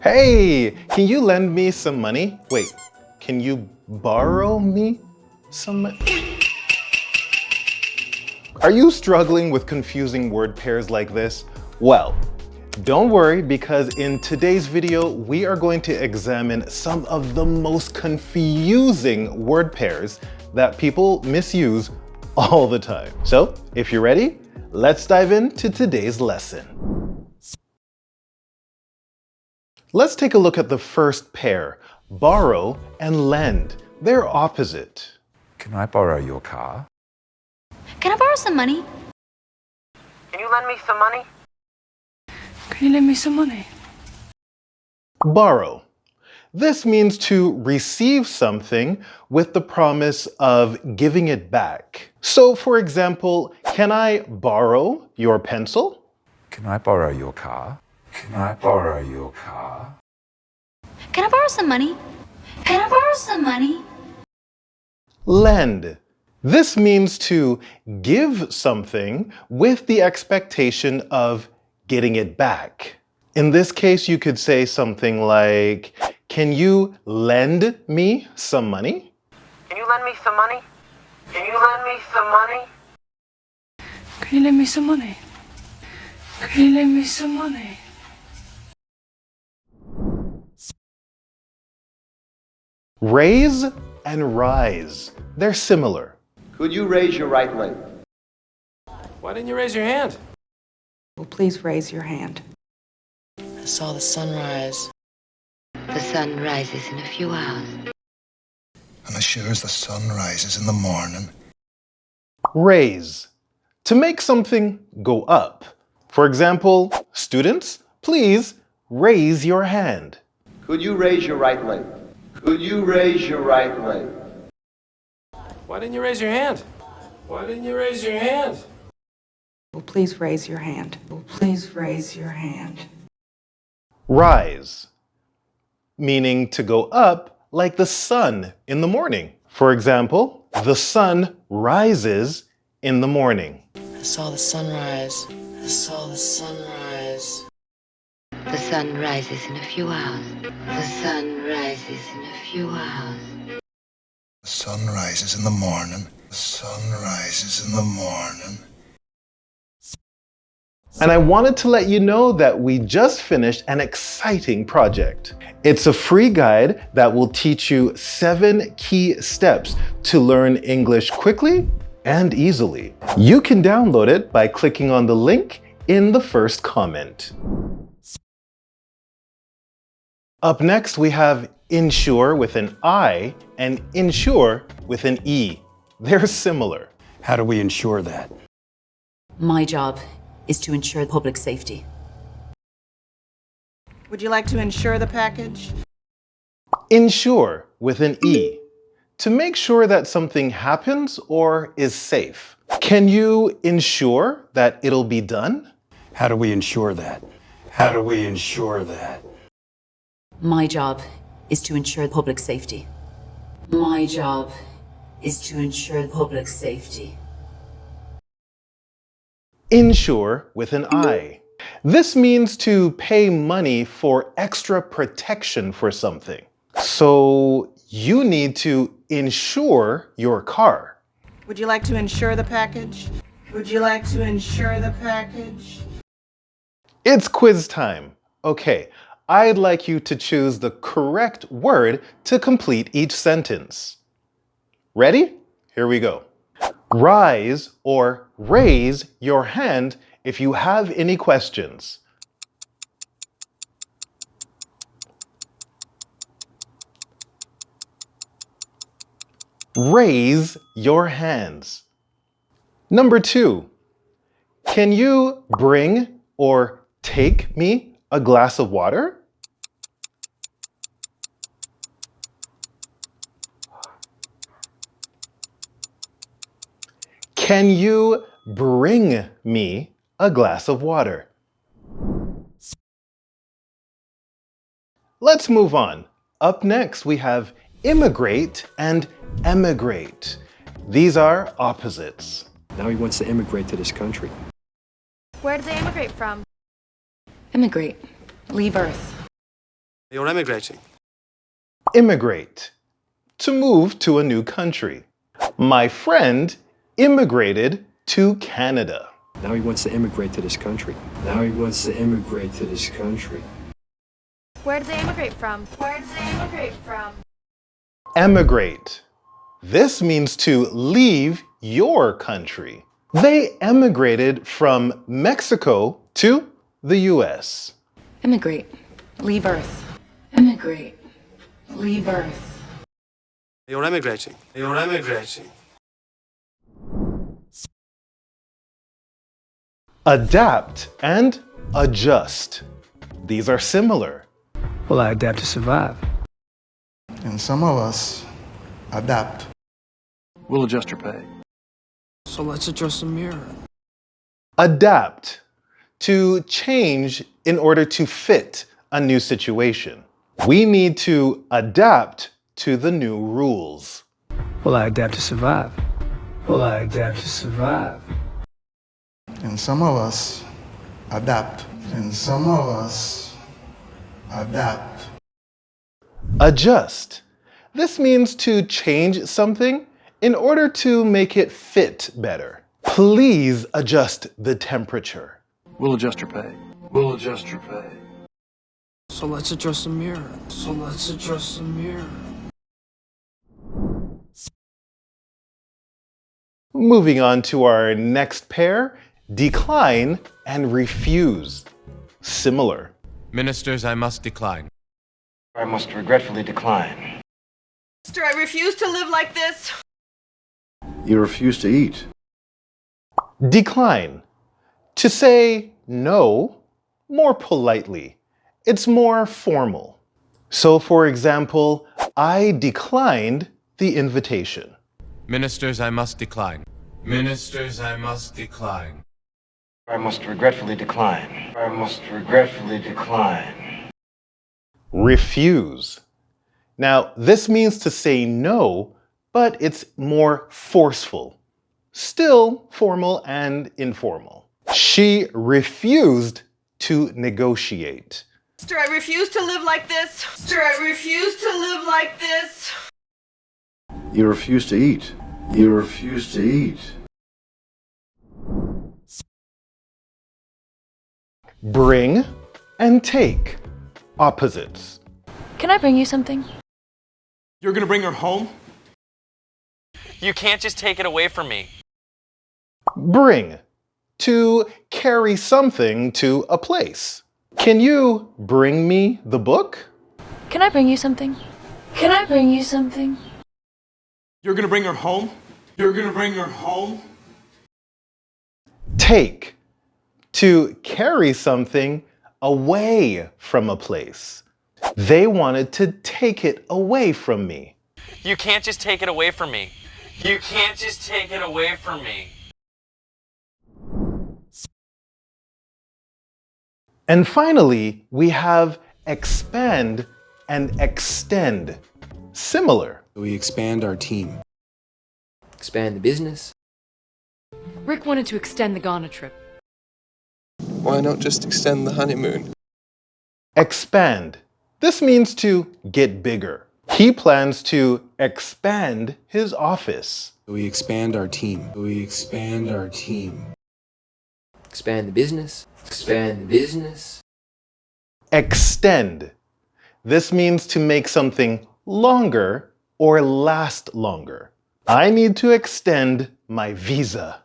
Hey, can you lend me some money? Wait, can you borrow me some money? Are you struggling with confusing word pairs like this? Well, don't worry, because in today's video, we are going to examine some of the most confusing word pairs that people misuse all the time. So, if you're ready, let's dive into today's lesson. Let's take a look at the first pair, borrow and lend. They're opposite. Can I borrow your car? Can I borrow some money? Can you lend me some money? Can you lend me some money? Borrow. This means to receive something with the promise of giving it back. So, for example, can I borrow your pencil? Can I borrow your car? Can I borrow your car? Can I borrow some money? Can I borrow some money? Lend. This means to give something with the expectation of getting it back. In this case, you could say something like, can you lend me some money? Can you lend me some money? Can you lend me some money? Can you lend me some money? Can you lend me some money? Raise and rise. They're similar. Could you raise your right leg? Why didn't you raise your hand? Well, please raise your hand. I saw the sunrise. The sun rises in a few hours. And as sure as the sun rises in the morning. Raise. To make something go up. For example, students, please raise your hand. Could you raise your right leg? Could you raise your right leg? Why didn't you raise your hand? Why didn't you raise your hand? Well, please raise your hand. Well, please raise your hand. Rise. Meaning to go up like the sun in the morning. For example, the sun rises in the morning. I saw the sunrise. I saw the sunrise. The sun rises in a few hours. The sun rises in a few hours. The sun rises in the morning. The sun rises in the morning. And I wanted to let you know that we just finished an exciting project. It's a free guide that will teach you 7 key steps to learn English quickly and easily. You can download it by clicking on the link in the first comment. Up next, we have insure with an I and insure with an E. They're similar. How do we ensure that? My job is to ensure public safety. Would you like to insure the package? Insure with an E. To make sure that something happens or is safe. Can you ensure that it'll be done? How do we ensure that? How do we ensure that? My job is to ensure public safety. My job is to ensure public safety. Insure with an I. This means to pay money for extra protection for something. So you need to insure your car. Would you like to insure the package? Would you like to insure the package? It's quiz time. Okay, I'd like you to choose the correct word to complete each sentence. Ready? Here we go. Rise or raise your hand if you have any questions. Raise your hands. Number 2, can you bring or take me a glass of water? Can you bring me a glass of water? Let's move on. Up next, we have immigrate and emigrate. These are opposites. Now he wants to immigrate to this country. Where do they immigrate from? Immigrate. Leave Earth. You're emigrating. Immigrate. To move to a new country. My friend immigrated to Canada. Now he wants to immigrate to this country. Now he wants to immigrate to this country. Where did they immigrate from? Where did they immigrate from? Emigrate. This means to leave your country. They emigrated from Mexico to the US. Immigrate. Leave Earth. Emigrate. Leave Earth. You're emigrating. You're emigrating. Adapt and adjust. These are similar. Well, I adapt to survive. And some of us adapt. We'll adjust your pay. So let's adjust the mirror. Adapt. To change in order to fit a new situation. We need to adapt to the new rules. Well, I adapt to survive. Well, I adapt to survive. And some of us adapt. And some of us adapt. Adjust. This means to change something in order to make it fit better. Please adjust the temperature. We'll adjust your pay. We'll adjust your pay. So let's adjust the mirror. So let's adjust the mirror. Moving on to our next pair, decline and refuse. Similar. Ministers, I must decline. I must regretfully decline. Mister, I refuse to live like this. You refuse to eat. Decline. To say no more politely. It's more formal. So for example, I declined the invitation. Ministers, I must decline. Ministers, I must decline. I must regretfully decline. I must regretfully decline. Refuse. Now, this means to say no, but it's more forceful. Still formal and informal. She refused to negotiate. Mister, I refuse to live like this. Mister, I refuse to live like this. You refuse to eat. You refuse to eat. Bring and take. Opposites. Can I bring you something? You're gonna bring her home? You can't just take it away from me. Bring. To carry something to a place. Can you bring me the book? Can I bring you something? Can I bring you something? You're gonna bring her home? You're gonna bring her home? Take. To carry something away from a place. They wanted to take it away from me. You can't just take it away from me. You can't just take it away from me. And finally, we have expand and extend. Similar. We expand our team. Expand the business. Rick wanted to extend the Ghana trip. Why not just extend the honeymoon? Expand. This means to get bigger. He plans to expand his office. We expand our team. We expand our team. Expand the business. Expand the business. Extend. This means to make something longer or last longer. I need to extend my visa.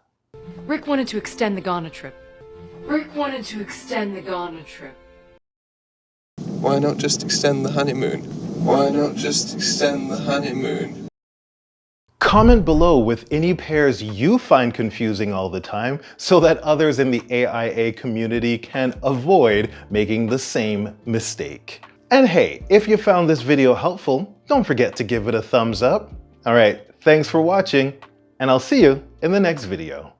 Rick wanted to extend the Ghana trip. Rick wanted to extend the Ghana trip. Why not just extend the honeymoon? Why not just extend the honeymoon? Comment below with any pairs you find confusing all the time so that others in the AIA community can avoid making the same mistake. And hey, if you found this video helpful, don't forget to give it a thumbs up. All right, thanks for watching, and I'll see you in the next video.